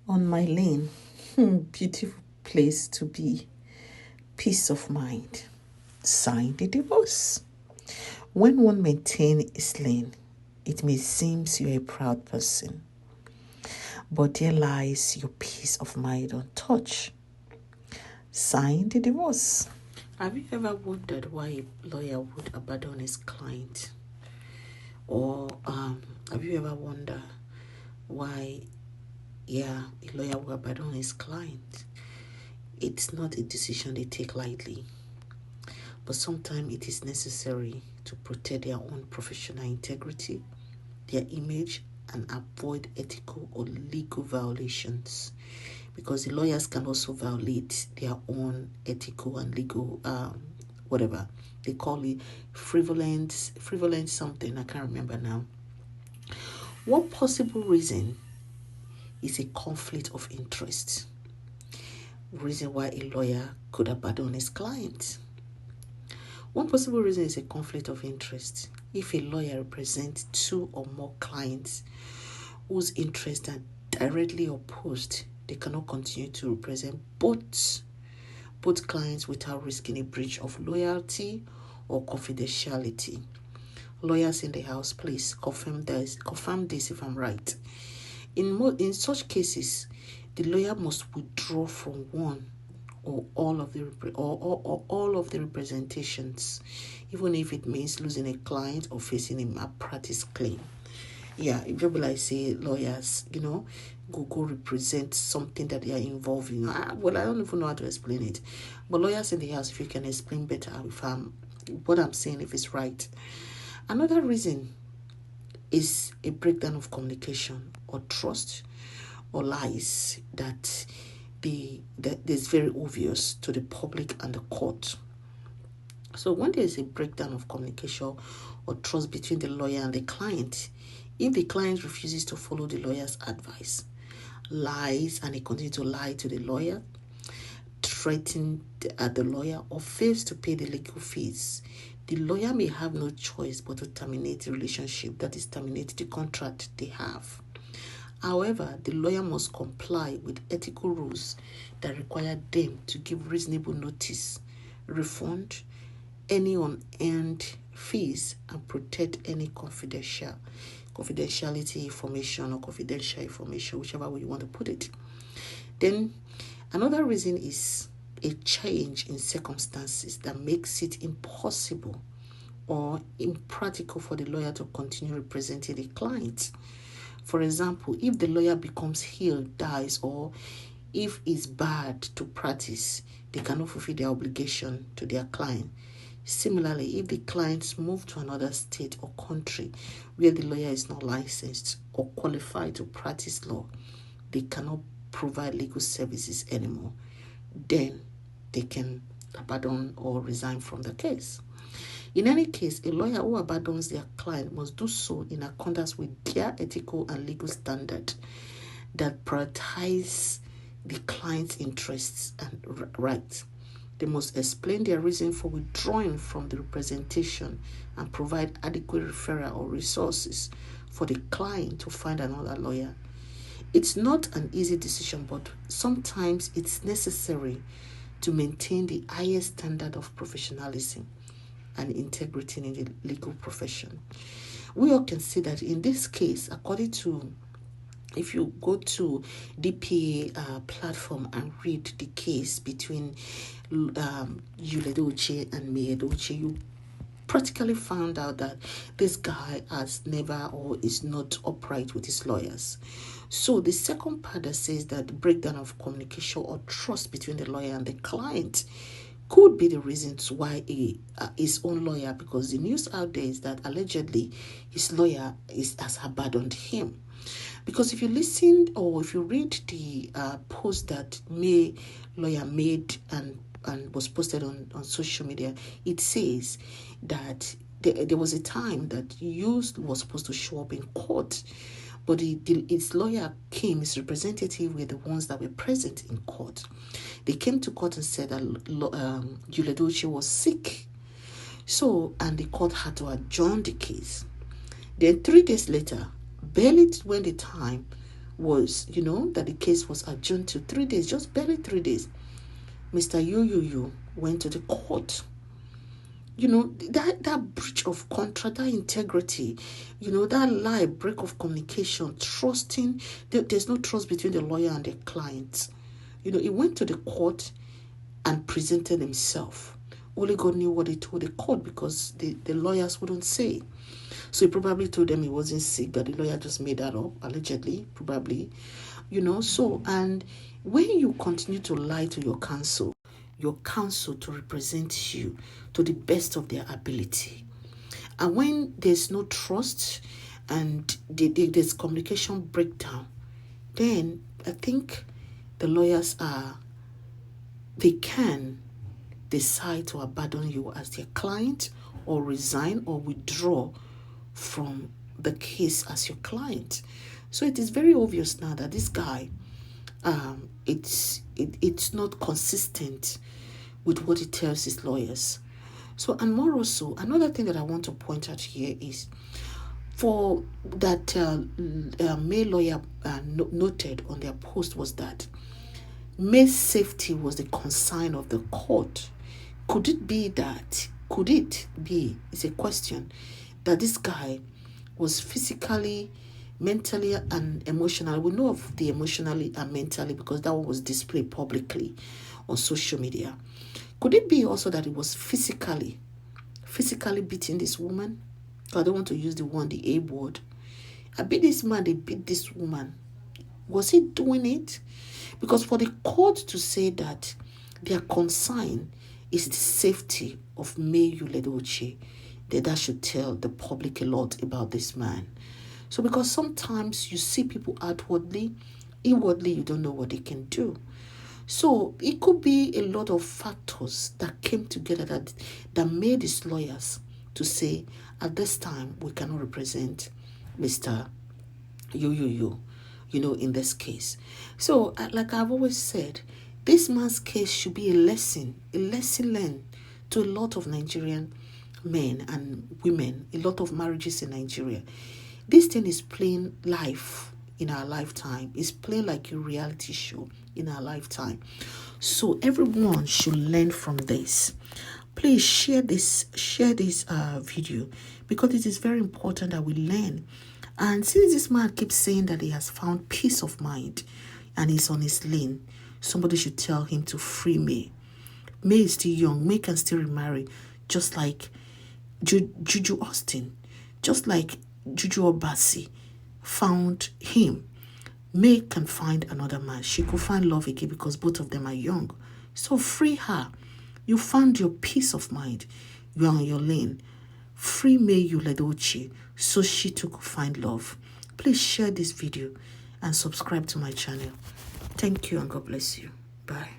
On my lane, beautiful place to be, peace of mind. Sign the divorce. When one maintains his lane, it may seem you're a proud person, but there lies your peace of mind untouched. Sign the divorce. Have you ever wondered why a lawyer would abandon his client? Or have you ever wondered why, a lawyer will abandon his client? It's not a decision they take lightly, but sometimes it is necessary to protect their own professional integrity, their image, and avoid ethical or legal violations. Because the lawyers can also violate their own ethical and legal, whatever they call it, frivolent something. I can't remember now. One possible reason is a conflict of interest. Reason why a lawyer could abandon his client. One possible reason is a conflict of interest. If a lawyer represents two or more clients whose interests are directly opposed, they cannot continue to represent both clients without risking a breach of loyalty or confidentiality. Lawyers in the house, please confirm this if I'm right. In such cases, the lawyer must withdraw from one or all of the representations, even if it means losing a client or facing a malpractice claim. Yeah, if people like say lawyers, go represent something that they are involved in. I don't even know how to explain it. But lawyers in the house, if you can explain better what I'm saying, if it's right. Another reason is a breakdown of communication or trust or lies that is very obvious to the public and the court. So when there is a breakdown of communication or trust between the lawyer and the client, if the client refuses to follow the lawyer's advice, lies and he continues to lie to the lawyer, threaten the lawyer, or fails to pay the legal fees, the lawyer may have no choice but to terminate the relationship, that is, terminate the contract they have. However, the lawyer must comply with ethical rules that require them to give reasonable notice, refund any unearned fees, and protect any confidentiality information or confidential information, whichever way you want to put it. Then another reason is a change in circumstances that makes it impossible or impractical for the lawyer to continue representing the client. For example, if the lawyer becomes ill, dies, or if it's bad to practice, they cannot fulfill their obligation to their client. Similarly, if the clients move to another state or country where the lawyer is not licensed or qualified to practice law, they cannot provide legal services anymore. Then they can abandon or resign from the case. In any case, a lawyer who abandons their client must do so in accordance with their ethical and legal standard that prioritize the client's interests and rights. They must explain their reason for withdrawing from the representation and provide adequate referral or resources for the client to find another lawyer. It's not an easy decision, but sometimes it's necessary to maintain the highest standard of professionalism and integrity in the legal profession. We all can see that in this case, according to, if you go to DPA platform and read the case between Yul Edochie and May Edochie, you practically found out that this guy has never or is not upright with his lawyers. So the second part that says that the breakdown of communication or trust between the lawyer and the client could be the reasons why his own lawyer, because the news out there is that allegedly his lawyer has abandoned him. Because if you listen or if you read the post that May lawyer made and was posted on social media, it says that there was a time that Yul was supposed to show up in court, but his lawyer came, his representative were the ones that were present in court. They came to court and said that Yul Edochie was sick. So, and the court had to adjourn the case. Then 3 days later, barely when the time was, that the case was adjourned to 3 days, just barely 3 days. Mr. Yoyoyo went to the court. That breach of contract, that integrity, that lie, break of communication, trusting, there's no trust between the lawyer and the client. He went to the court and presented himself. Only God knew what he told the court, because the lawyers wouldn't say. So he probably told them he wasn't sick, but the lawyer just made that up, allegedly, probably. So, and when you continue to lie to your counsel to represent you to the best of their ability, and when there's no trust and there's communication breakdown, then I think the lawyers they can decide to abandon you as their client, or resign or withdraw from the case as your client. So it is very obvious now that this guy, it's not consistent with what he tells his lawyers. So, and more also, another thing that I want to point out here is, for that May lawyer noted on their post, was that May's safety was the concern of the court. Could it be, it's a question, that this guy was physically, mentally, and emotionally, we know of the emotionally and mentally because that one was displayed publicly on social media. Could it be also that he was physically beating this woman? I don't want to use the A word. I beat this man, they beat this woman. Was he doing it? Because for the court to say that their concern is the safety of May Yuledoche, that should tell the public a lot about this man. So because sometimes you see people outwardly, inwardly you don't know what they can do. So it could be a lot of factors that came together that made these lawyers to say, at this time, we cannot represent Mr. Yoyoyo, in this case. So, like I've always said, this man's case should be a lesson learned to a lot of Nigerian men and women, a lot of marriages in Nigeria. This thing is playing life in our lifetime. It's playing like a reality show in our lifetime. So everyone should learn from this. Please share this video, because it is very important that we learn. And since this man keeps saying that he has found peace of mind and he's on his lane, somebody should tell him to free May. May is still young. May can still remarry, just like Juju Austin, just like Juju Obasi found him. May can find another man. She could find love again because both of them are young. So free her. You found your peace of mind. You are on your lane. Free May Yuledoche so she too could find love. Please share this video and subscribe to my channel. Thank you and God bless you. Bye.